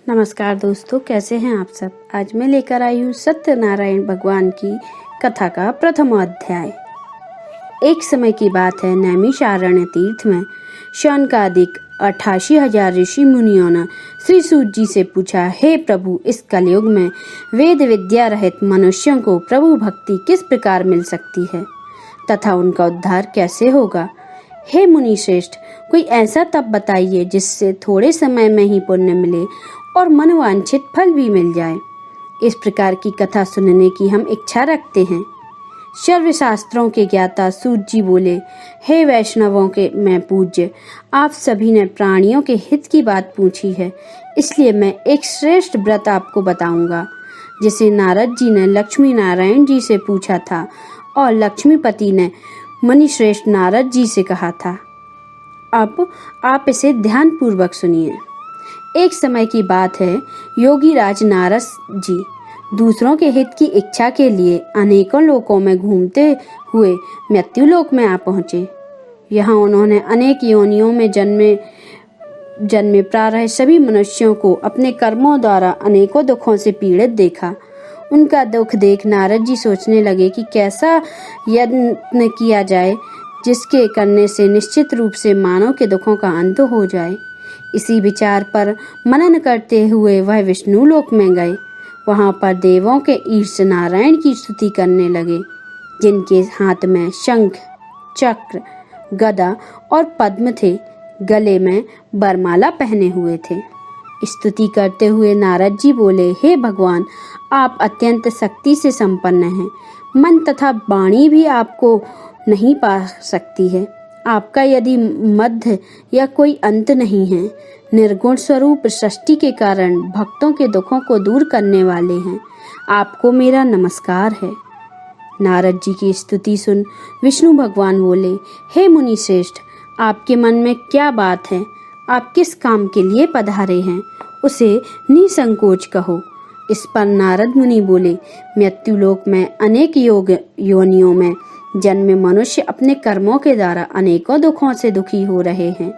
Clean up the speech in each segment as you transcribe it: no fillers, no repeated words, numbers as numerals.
नमस्कार दोस्तों, कैसे हैं आप सब। आज मैं लेकर आई हूँ सत्यनारायण भगवान की कथा का प्रथम अध्याय। एक समय की बात है, नैमिषारण्य तीर्थ में शौनकादिक 88,000 ऋषि मुनियों ने श्री सूत जी से पूछा, हे प्रभु, इस कलयुग में वेद विद्या रहित मनुष्यों को प्रभु भक्ति किस प्रकार मिल सकती है तथा उनका उद्धार कैसे होगा। हे मुनि श्रेष्ठ, कोई ऐसा तप बताइए जिससे थोड़े समय में ही पुण्य मिले और मनवांछित फल भी मिल जाए। इस प्रकार की कथा सुनने की हम इच्छा रखते हैं। सर्वशास्त्रों के ज्ञाता सूत जी बोले, हे वैष्णवों के मैं पूज्य, आप सभी ने प्राणियों के हित की बात पूछी है, इसलिए मैं एक श्रेष्ठ व्रत आपको बताऊंगा जिसे नारद जी ने लक्ष्मी नारायण जी से पूछा था और लक्ष्मीपति ने मुनि श्रेष्ठ नारद जी से कहा था। अब आप इसे ध्यान पूर्वक सुनिए। एक समय की बात है, योगी राज नारद जी दूसरों के हित की इच्छा के लिए अनेकों लोकों में घूमते हुए मृत्युलोक में आ पहुँचे। यहाँ उन्होंने अनेक योनियों में जन्मे प्रारः सभी मनुष्यों को अपने कर्मों द्वारा अनेकों दुखों से पीड़ित देखा। उनका दुख देख नारद जी सोचने लगे कि कैसा यत्न किया जाए जिसके करने से निश्चित रूप से मानव के दुखों का अंत हो जाए। इसी विचार पर मनन करते हुए वह विष्णु लोक में गए। वहां पर देवों के ईश नारायण की स्तुति करने लगे, जिनके हाथ में शंख, चक्र, गदा और पद्म थे, गले में बरमाला पहने हुए थे। स्तुति करते हुए नारद जी बोले, हे भगवान, आप अत्यंत शक्ति से संपन्न हैं। मन तथा वाणी भी आपको नहीं पा सकती है। आपका यदि मध्य या कोई अंत नहीं है। निर्गुण स्वरूप सृष्टि के कारण भक्तों के दुखों को दूर करने वाले हैं। आपको मेरा नमस्कार है। नारद जी की स्तुति सुन विष्णु भगवान बोले, हे मुनि श्रेष्ठ, आपके मन में क्या बात है? आप किस काम के लिए पधारे हैं, उसे निसंकोच कहो। इस पर नारद मुनि बोले, मृत्युलोक में अनेक योनियों में जन्मे मनुष्य अपने कर्मों के द्वारा अनेकों दुखों से दुखी हो रहे हैं।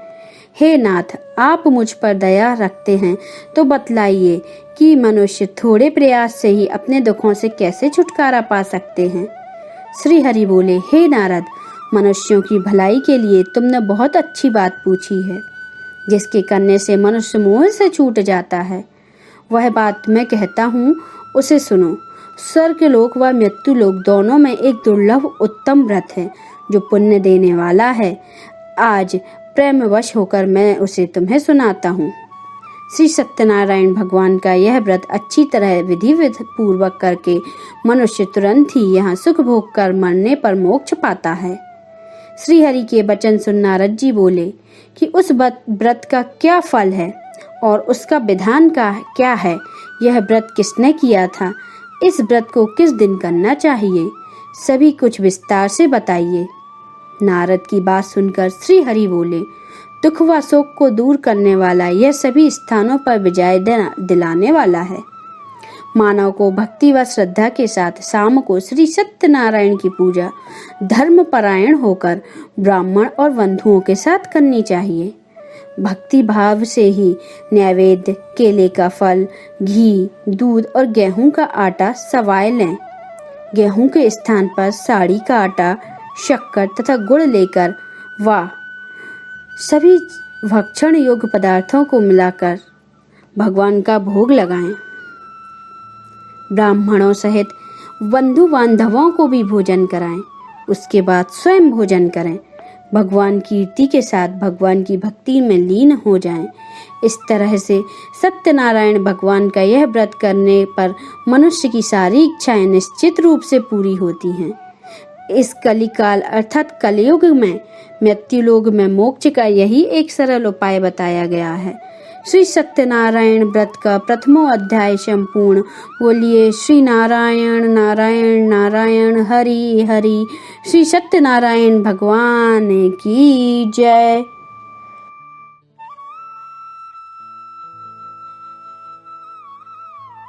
हे नाथ, आप मुझ पर दया रखते हैं तो बतलाइए कि मनुष्य थोड़े प्रयास से ही अपने दुखों से कैसे छुटकारा पा सकते हैं। श्री हरि बोले, हे नारद, मनुष्यों की भलाई के लिए तुमने बहुत अच्छी बात पूछी है। जिसके करने से मनुष्य मोह से छूट जाता है, वह बात मैं कहता हूँ, उसे सुनो। स्वर्गलोक व मृत्युलोक दोनों में एक दुर्लभ उत्तम व्रत है जो पुण्य देने वाला है। आज प्रेमवश होकर मैं उसे तुम्हें सुनाता हूँ। श्री सत्यनारायण भगवान का यह व्रत अच्छी तरह विधि पूर्वक करके मनुष्य तुरंत ही यहाँ सुख भोग कर मरने पर मोक्ष पाता है। श्री हरि के वचन सुन नारद जी बोले कि उस व्रत का क्या फल है और उसका विधान का क्या है। यह व्रत किसने किया था? इस व्रत को किस दिन करना चाहिए? सभी कुछ विस्तार से बताइए। नारद की बात सुनकर श्री हरि बोले, दुख व शोक को दूर करने वाला यह सभी स्थानों पर विजय दिलाने वाला है। मानव को भक्ति व श्रद्धा के साथ शाम को श्री सत्यनारायण की पूजा धर्म परायण होकर ब्राह्मण और बंधुओं के साथ करनी चाहिए। भक्ति भाव से ही नैवेद्य, केले का फल, घी, दूध और गेहूं का आटा सवाए लें। गेहूं के स्थान पर साड़ी का आटा, शक्कर तथा गुड़ लेकर व सभी भक्षण योग्य पदार्थों को मिलाकर भगवान का भोग लगाएं। ब्राह्मणों सहित बंधु बांधवों को भी भोजन कराएं। उसके बाद स्वयं भोजन करें। भगवान कीर्ति के साथ भगवान की भक्ति में लीन हो जाएं। इस तरह से सत्यनारायण भगवान का यह व्रत करने पर मनुष्य की सारी इच्छाएं निश्चित रूप से पूरी होती हैं। इस कलिकाल अर्थात कलयुग में मृत्युलोक में मोक्ष का यही एक सरल उपाय बताया गया है। श्री सत्यनारायण व्रत का प्रथमो अध्याय संपूर्ण। बोलिए श्री नारायण नारायण नारायण हरि हरि। श्री सत्यनारायण भगवान की जय।